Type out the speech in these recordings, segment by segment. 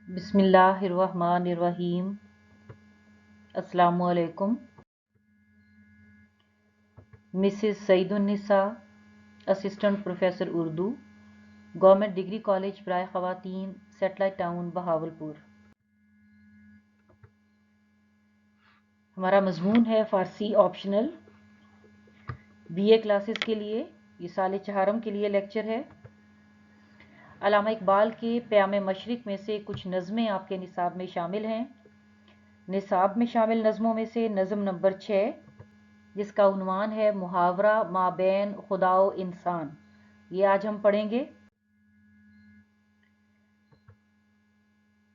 बिस्मिल्लाहिर्रहमानिर्रहीम। अस्सलामुअलैकुम। Mrs Saeedunnisa, assistant professor Urdu, government degree college बराए ख़वातीन, सेटेलाइट टाउन बहावलपुर। हमारा मजमून है फ़ारसी ऑप्शनल बीए क्लासेस के लिए। ये साल चहारम के लिए लेक्चर है। अल्लामा इकबाल के क़याम मशरिक़ में से कुछ नज़में आपके निसाब में शामिल हैं। निसाब में शामिल नज़मों में से नज़म नंबर 6, जिसका उन्वान है मुहावरा माबैन खुदा व इंसान, ये आज हम पढ़ेंगे।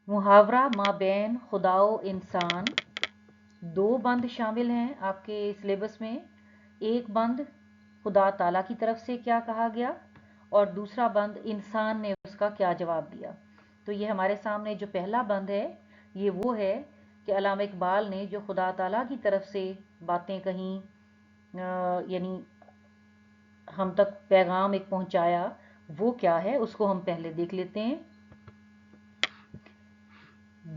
मुहावरा माबैन खुदा व इंसान, दो बंद शामिल हैं आपके सिलेबस में। एक बंद खुदा ताला की तरफ से क्या कहा गया और दूसरा बंद इंसान ने उसका क्या जवाब दिया। तो ये हमारे सामने जो पहला बंद है ये वो है कि अल्लामा इकबाल ने जो खुदा ताला की तरफ से बातें कहीं, यानी हम तक पैगाम एक पहुंचाया, वो क्या है उसको हम पहले देख लेते हैं।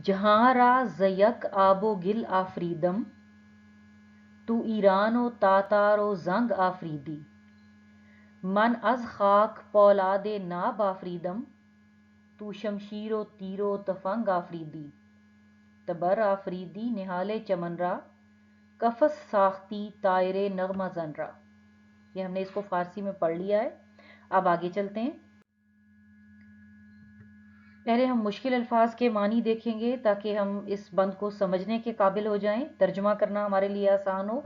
जहां रा ज़यक आबो गिल आफरीदम, तू ईरान व तातार व जंग आफरीदी, मन अज खाक पौलादे नाब आफरीदम, तू शमशीर व तीरो तफंग आफरीदी, तबर आफरीदी निहाले चमनरा, कफस साख्ती तायरे नगमा जनरा। ये हमने इसको फारसी में पढ़ लिया है। अब आगे चलते हैं। पहले हम मुश्किल अल्फाज के मानी देखेंगे ताकि हम इस बंद को समझने के काबिल हो जाएं, तर्जुमा करना हमारे लिए आसान हो।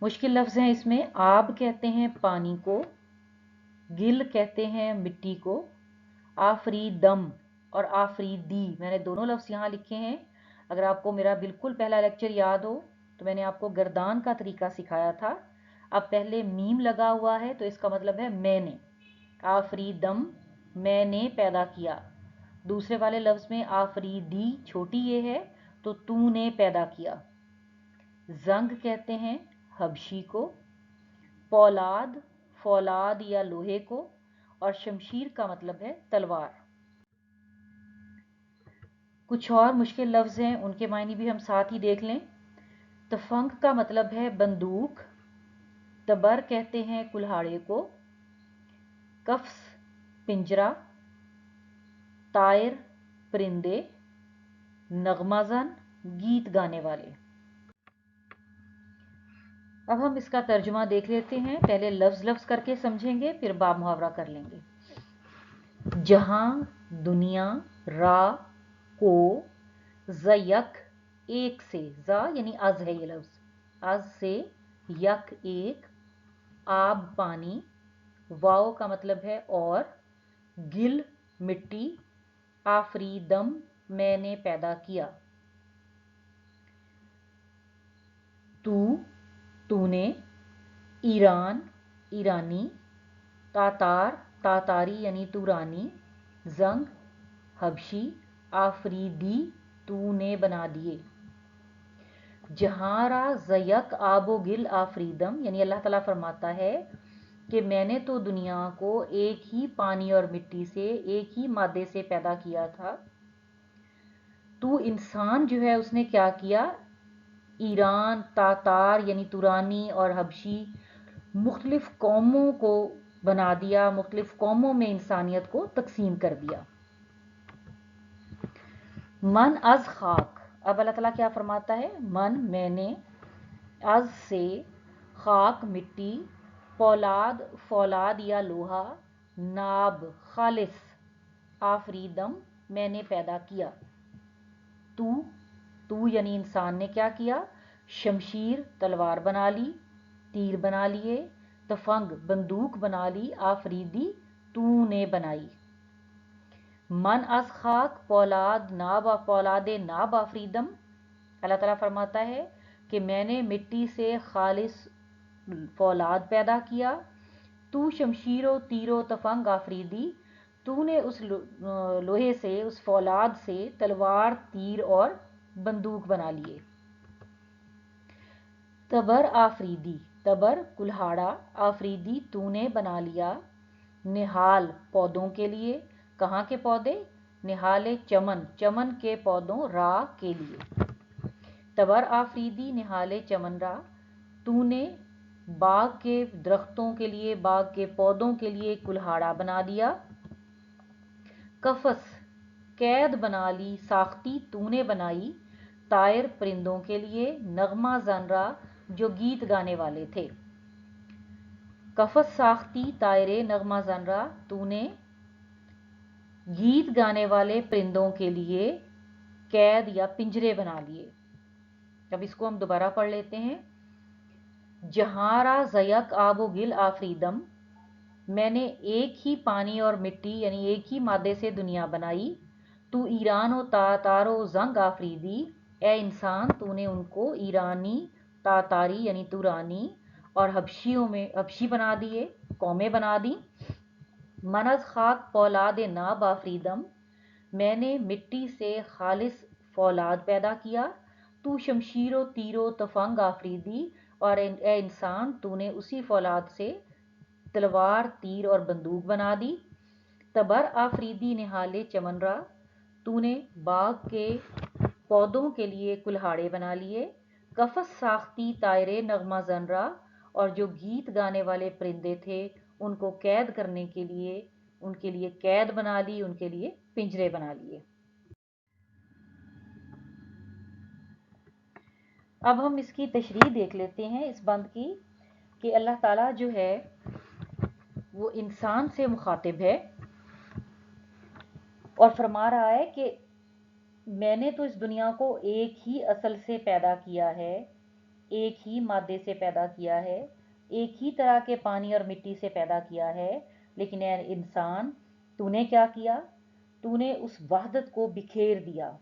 मुश्किल लफ्ज़ हैं इसमें। आब कहते हैं पानी को, गिल कहते हैं मिट्टी को, आफरीदम और आफरीदी, मैंने दोनों लफ्ज़ यहाँ लिखे हैं। अगर आपको मेरा बिल्कुल पहला लेक्चर याद हो तो मैंने आपको गर्दान का तरीका सिखाया था। अब पहले मीम लगा हुआ है तो इसका मतलब है मैंने। आफरीदम मैंने पैदा किया। दूसरे वाले लफ्ज़ में आफरीदी छोटी ये है तो तूने पैदा किया। जंग कहते हैं हबशी को, पौलाद फौलाद या लोहे को, और शमशीर का मतलब है तलवार। कुछ और मुश्किल लफ्ज़ हैं, उनके मायने भी हम साथ ही देख लें। तफंग का मतलब है बंदूक, तबर कहते हैं कुल्हाड़े को, कफ्स पिंजरा, तायर परिंदे, नगमाजन गीत गाने वाले। अब हम इसका तर्जुमा देख लेते हैं। पहले लफ्ज़ लफ्ज़ करके समझेंगे, फिर बाब मुहावरा कर लेंगे। जहां दुनिया, रा को, ज़यक एक से, ज़ा यानी अज है ये लफ्ज़, अज से, यक एक, आब पानी, वाओ का मतलब है और, गिल मिट्टी, आफरीदम मैंने पैदा किया, तू तूने, ईरान ईरानी, तातार तातारी यानी तुरानी, जंग हबशी, आफरीदी तूने बना दिए। जहारा ज़यक आबो गिल आफरीदम, यानी अल्लाह ताला फरमाता है कि मैंने तो दुनिया को एक ही पानी और मिट्टी से, एक ही मादे से पैदा किया था। तू इंसान जो है उसने क्या किया, ईरान तातार यानी तुरानी और हबशी मुख्तलिफ कौमों को बना दिया, मुख्तलिफ कौमों में इंसानियत को तकसीम कर दिया। मन अज खाक, अब अल्लाह ताला क्या फरमाता है, मन मैंने, अज से, खाक मिट्टी, पौलाद फौलाद या लोहा, नाब खालिस, आफरीदम मैंने पैदा किया। तू तू यानी इंसान ने क्या किया, शमशीर तलवार बना ली, तीर बना लिए, तफंग बंदूक बना ली, आफरीदी तूने बनाई। मन अस खाक पौलाद नाब पौलादे नाब आफरीदम, अल्लाह ताला फरमाता है कि मैंने मिट्टी से खालिस फौलाद पैदा किया। तू शमशीरो तीरो तफंग आफरीदी, तूने उस लोहे से, उस फौलाद से तलवार तीर और बंदूक बना लिए। तबर आफरीदी, तबर कुल्हाड़ा, आफरीदी तूने बना लिया, निहाल पौधों के लिए, कहाँ के पौधे, निहाले चमन, चमन के पौधों रा के लिए। तबर आफरीदी निहाले चमन रा, तूने बाग के दरख्तों के लिए, बाग के पौधों के लिए कुल्हाड़ा बना दिया। कफस कैद बना ली, साख्ती तूने बनाई, तायर परिंदों के लिए, नगमा जानरा जो गीत गाने वाले थे। कफस साख्ती तायरे नगमा जानरा, तूने गीत गाने वाले परिंदों के लिए कैद या पिंजरे बना लिए। अब इसको हम दोबारा पढ़ लेते हैं। जहारा जयक आबो गिल आफरीदम, मैंने एक ही पानी और मिट्टी यानी एक ही मादे से दुनिया बनाई। तू ईरान व तातारो जंग आफरीदी, ए इंसान तूने उनको ईरानी, तातारी यानी तुरानी और हबशियों में हबशी बना दिए, कौमें बना दी। मनज खाक फौलाद नाब आफरीदम, मैंने मिट्टी से खालिस फौलाद पैदा किया। तू शमशीरो तीरो तफंग आफरीदी, और ए इंसान तूने उसी फौलाद से तलवार, तीर और बंदूक बना दी। तबर आफरीदी निहाले चमनरा, तूने बाग के पौधों के लिए कुल्हाड़े बना लिए। कफस साख्ती तायरे नगमा जनरा, और जो गीत गाने वाले परिंदे थे उनको कैद करने के लिए उनके लिए कैद बना ली, उनके लिए पिंजरे बना लिए। अब हम इसकी तशरीह देख लेते हैं इस बंद की, कि अल्लाह ताला जो है वो इंसान से मुखातिब है और फरमा रहा है कि मैंने तो इस दुनिया को एक ही असल से पैदा किया है, एक ही मादे से पैदा किया है, एक ही तरह के पानी और मिट्टी से पैदा किया है, लेकिन ए इंसान तूने क्या किया, तूने उस वहदत को बिखेर दिया,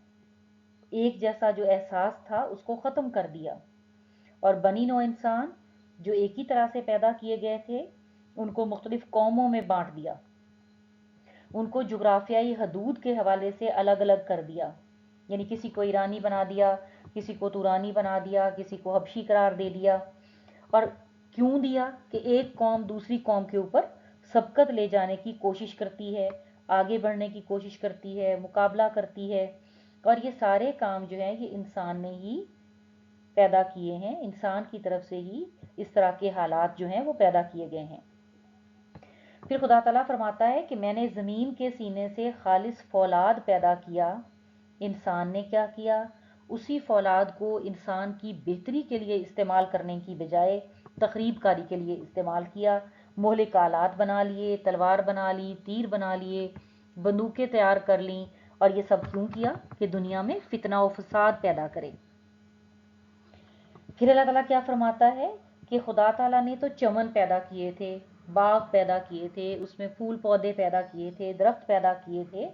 एक जैसा जो एहसास था उसको ख़त्म कर दिया, और बनी नौ इंसान जो एक ही तरह से पैदा किए गए थे उनको मुख्तलिफ कौमों में बांट दिया, उनको जुग्राफियाई हदूद के हवाले से अलग अलग कर दिया, यानी किसी को ईरानी बना दिया, किसी को तुरानी बना दिया, किसी को हबशी करार दे दिया। और क्यों दिया कि एक कौम दूसरी कौम के ऊपर सबकत ले जाने की कोशिश करती है, आगे बढ़ने की कोशिश करती है, मुकाबला करती है, और ये सारे काम जो है ये इंसान ने ही पैदा किए हैं, इंसान की तरफ से ही इस तरह के हालात जो हैं वो पैदा किए गए हैं। फिर खुदा ताला फरमाता है कि मैंने ज़मीन के सीने से खालिस फौलाद पैदा किया। इंसान ने क्या किया, उसी फौलाद को इंसान की बेहतरी के लिए इस्तेमाल करने की बजाय तखरीब कारी के लिए इस्तेमाल किया। मोहलिक आलात बना लिए, तलवार बना ली, तीर बना लिए, बंदूकें तैयार कर लीं, और ये सब क्यों किया कि दुनिया में फितना और फसाद पैदा करे। फिर अल्लाह ताला क्या फरमाता है कि खुदा ताला ने तो चमन पैदा किए थे, बाग पैदा किए थे, उसमें फूल पौधे पैदा किए थे, दरख्त पैदा किए थे।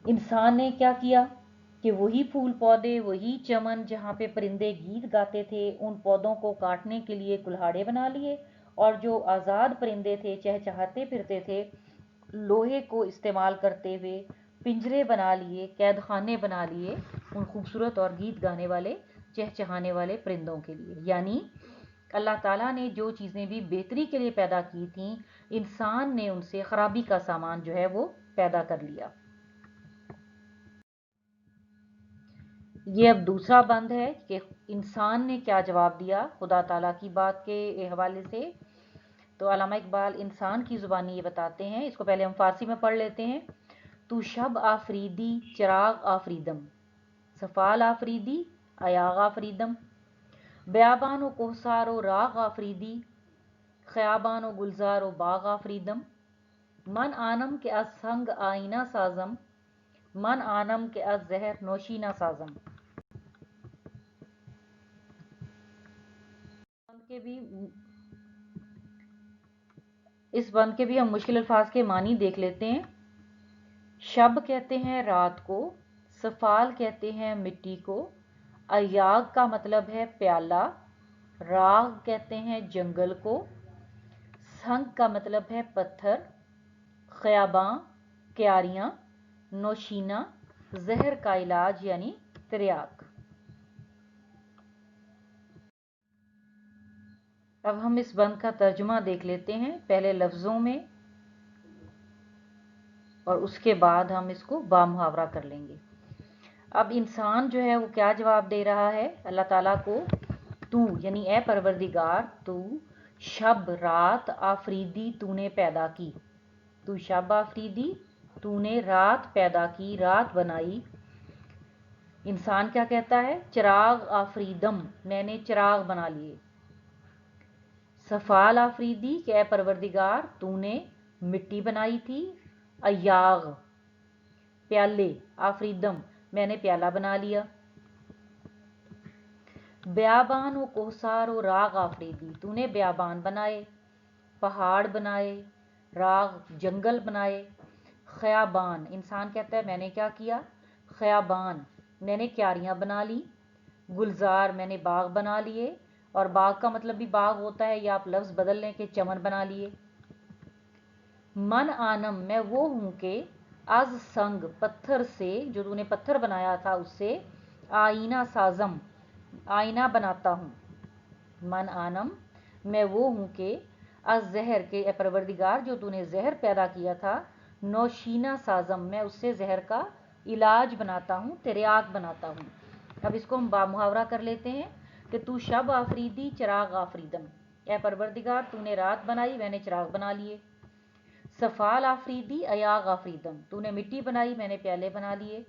इंसान ने क्या किया कि वही फूल पौधे, वही चमन जहाँ पे परिंदे गीत गाते थे, उन पौधों को काटने के लिए कुल्हाड़े बना लिए, और जो आज़ाद परिंदे थे, चहचहाते फिरते थे, लोहे को इस्तेमाल करते हुए पिंजरे बना लिए, कैद खाने बना लिए उन खूबसूरत और गीत गाने वाले, चहचहाने वाले परिंदों के लिए। यानी अल्लाह ताला ने जो चीज़ें भी बेहतरी के लिए पैदा की थीं, इंसान ने उनसे खराबी का सामान जो है वो पैदा कर लिया। ये अब दूसरा बंद है कि इंसान ने क्या जवाब दिया खुदा ताला की बात के हवाले से। तो अल्लामा इकबाल इंसान की ज़ुबानी ये बताते हैं, इसको पहले हम फारसी में पढ़ लेते हैं। तू शब आफरीदी चिराग आफरीदम, सफ़ाल आफरीदी अयाग आफरीदम, बयाबान व कोहसार व राग आफरीदी, ख़याबान व गुलजार व बाग आफरीदम, मन आनम के अज संग आईना साजम, मन आनम के अज जहर नौशीना साजम। इस बंद के भी हम मुश्किल अल्फाज के मानी देख लेते हैं। शब कहते हैं रात को, सफ़ाल कहते हैं मिट्टी को, अयाग का मतलब है प्याला, राग कहते हैं जंगल को, संग का मतलब है पत्थर, ख़याबां क्यारियाँ, नौशीना जहर का इलाज यानी तिर्याक। अब हम इस बंद का तर्जुमा देख लेते हैं, पहले लफ्ज़ों में। اور اس کے بعد ہم اس کو بامحاورہ کر لیں گے۔ اب انسان جو ہے وہ کیا جواب دے رہا ہے اللہ تعالیٰ کو؟ تو یعنی اے پروردگار، تو شب رات آفریدی تو نے پیدا کی، تو شب آفریدی تو نے رات پیدا کی، رات بنائی۔ انسان کیا کہتا ہے؟ چراغ آفریدم، میں نے چراغ بنا لیے۔ سفال آفریدی کہ اے پروردگار تو نے مٹی بنائی تھی، ایاغ پیالے، آفریدم میں نے پیالہ بنا لیا۔ بیابان و کوہسار و راغ آفریدی تو نے بیابان بنائے، پہاڑ بنائے، راغ جنگل بنائے۔ خیابان، انسان کہتا ہے میں نے کیا کیا؟ خیابان میں نے کیاریاں بنا لی۔ گلزار میں نے باغ بنا لیے، اور باغ کا مطلب بھی باغ ہوتا ہے، یا آپ لفظ بدل لیں کہ چمن بنا لیے۔ من آنم میں وہ ہوں کہ از سنگ پتھر سے، جو تو نے پتھر بنایا تھا اس سے، آئینہ سازم آئینہ بناتا ہوں۔ من آنم میں وہ ہوں کہ از زہر کے اے پروردگار جو تو نے زہر پیدا کیا تھا، نوشینہ سازم میں اس سے زہر کا علاج بناتا ہوں، تریاک بناتا ہوں۔ اب اس کو ہم بامحاورہ کر لیتے ہیں کہ تو شب آفریدی چراغ آفریدم، اے پروردگار تو نے رات بنائی، میں نے چراغ بنا لیے۔ سفال آفریدی ایاغ آفریدم، تو نے مٹی بنائی، میں نے پیالے بنا لیے۔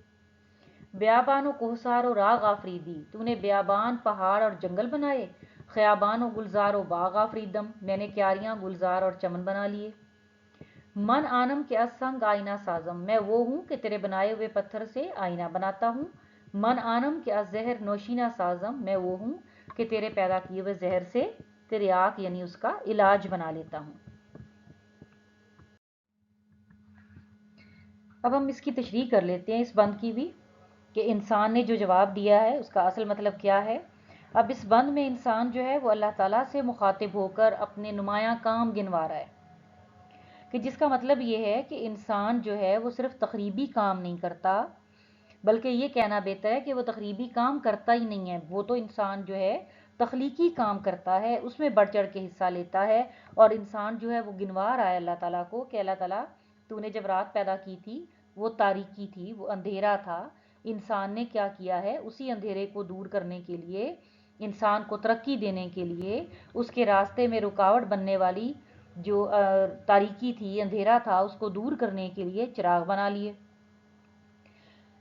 بیابان و کوہسار و راغ آفریدی تو نے بیابان پہاڑ اور جنگل بنائے۔ خیابان و گلزار و باغ آفریدم میں نے کیاریاں گلزار اور چمن بنا لیے۔ من آنم کے اسنگ آئینہ سازم میں وہ ہوں کہ تیرے بنائے ہوئے پتھر سے آئینہ بناتا ہوں۔ من آنم کے زہر نوشینہ سازم میں وہ ہوں کہ تیرے پیدا کیے ہوئے زہر سے تیرے آنکھ یعنی اس کا علاج بنا لیتا ہوں۔ اب ہم اس کی تشریح کر لیتے ہیں اس بند کی بھی، کہ انسان نے جو جواب دیا ہے اس کا اصل مطلب کیا ہے۔ اب اس بند میں انسان جو ہے وہ اللہ تعالیٰ سے مخاطب ہو کر اپنے نمایاں کام گنوا رہا ہے، کہ جس کا مطلب یہ ہے کہ انسان جو ہے وہ صرف تخریبی کام نہیں کرتا، بلکہ یہ کہنا بہتر ہے کہ وہ تخریبی کام کرتا ہی نہیں ہے، وہ تو انسان جو ہے تخلیقی کام کرتا ہے، اس میں بڑھ چڑھ کے حصہ لیتا ہے۔ اور انسان جو ہے وہ گنوا رہا ہے اللہ تعالیٰ کو کہ اللہ تعالیٰ تو نے جب رات پیدا کی تھی وہ تاریکی تھی، وہ اندھیرا تھا، انسان نے کیا کیا ہے اسی اندھیرے کو دور کرنے کے لیے، انسان کو ترقی دینے کے لیے، اس کے راستے میں رکاوٹ بننے والی جو تاریکی تھی، اندھیرا تھا، اس کو دور کرنے کے لیے چراغ بنا لیے۔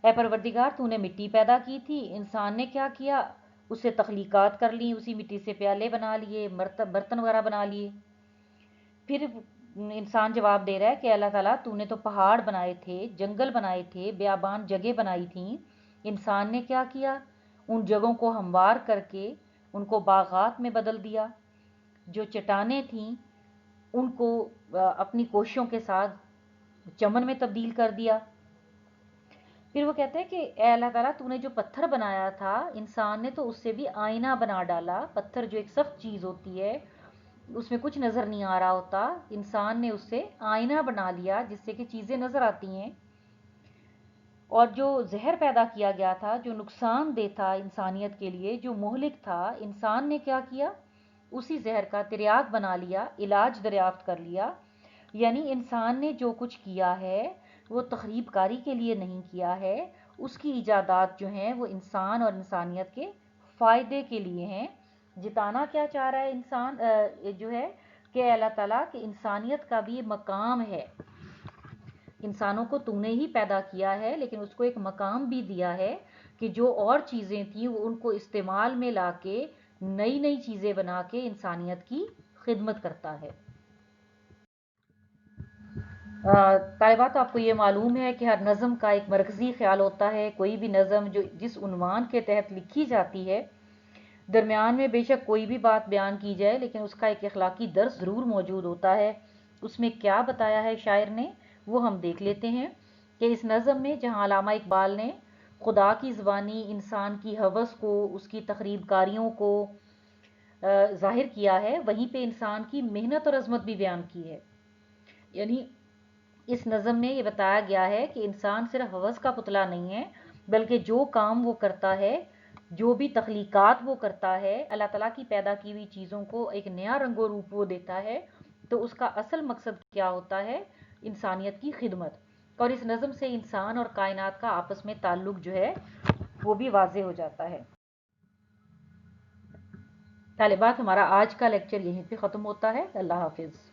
اے پروردگار تو نے مٹی پیدا کی تھی، انسان نے کیا کیا؟ اس سے تخلیقات کر لی، اسی مٹی سے پیالے بنا لیے، برتن وغیرہ بنا لیے۔ پھر انسان جواب دے رہا ہے کہ اللہ تعالیٰ تو نے تو پہاڑ بنائے تھے، جنگل بنائے تھے، بیابان جگہ بنائی تھیں، انسان نے کیا کیا؟ ان جگہوں کو ہموار کر کے ان کو باغات میں بدل دیا، جو چٹانیں تھیں ان کو اپنی کوششوں کے ساتھ چمن میں تبدیل کر دیا۔ پھر وہ کہتے ہیں کہ اے اللہ تعالیٰ تو نے جو پتھر بنایا تھا، انسان نے تو اس سے بھی آئینہ بنا ڈالا۔ پتھر جو ایک سخت چیز ہوتی ہے، اس میں کچھ نظر نہیں آ رہا ہوتا، انسان نے اس سے آئینہ بنا لیا جس سے کہ چیزیں نظر آتی ہیں۔ اور جو زہر پیدا کیا گیا تھا، جو نقصان دہ تھا انسانیت کے لیے، جو مہلک تھا، انسان نے کیا کیا؟ اسی زہر کا تریاک بنا لیا، علاج دریافت کر لیا۔ یعنی انسان نے جو کچھ کیا ہے وہ تخریب کاری کے لیے نہیں کیا ہے، اس کی ایجادات جو ہیں وہ انسان اور انسانیت کے فائدے کے لیے ہیں۔ جتانا کیا چاہ رہا ہے انسان جو ہے کہ اللہ تعالیٰ کہ انسانیت کا بھی مقام ہے، انسانوں کو تو نے ہی پیدا کیا ہے لیکن اس کو ایک مقام بھی دیا ہے کہ جو اور چیزیں تھیں وہ ان کو استعمال میں لا کے نئی نئی چیزیں بنا کے انسانیت کی خدمت کرتا ہے۔ طالبات آپ کو یہ معلوم ہے کہ ہر نظم کا ایک مرکزی خیال ہوتا ہے، کوئی بھی نظم جو جس عنوان کے تحت لکھی جاتی ہے، درمیان میں بے شک کوئی بھی بات بیان کی جائے لیکن اس کا ایک اخلاقی درس ضرور موجود ہوتا ہے۔ اس میں کیا بتایا ہے شاعر نے وہ ہم دیکھ لیتے ہیں کہ اس نظم میں جہاں علامہ اقبال نے خدا کی زبانی انسان کی ہوس کو، اس کی تخریب کاریوں کو ظاہر کیا ہے، وہیں پہ انسان کی محنت اور عظمت بھی بیان کی ہے۔ یعنی اس نظم میں یہ بتایا گیا ہے کہ انسان صرف ہوس کا پتلا نہیں ہے، بلکہ جو کام وہ کرتا ہے، جو بھی تخلیقات وہ کرتا ہے، اللہ تعالیٰ کی پیدا کی ہوئی چیزوں کو ایک نیا رنگ و روپ وہ دیتا ہے، تو اس کا اصل مقصد کیا ہوتا ہے؟ انسانیت کی خدمت۔ اور اس نظم سے انسان اور کائنات کا آپس میں تعلق جو ہے وہ بھی واضح ہو جاتا ہے۔ طالبات، ہمارا آج کا لیکچر یہیں پہ ختم ہوتا ہے۔ اللہ حافظ۔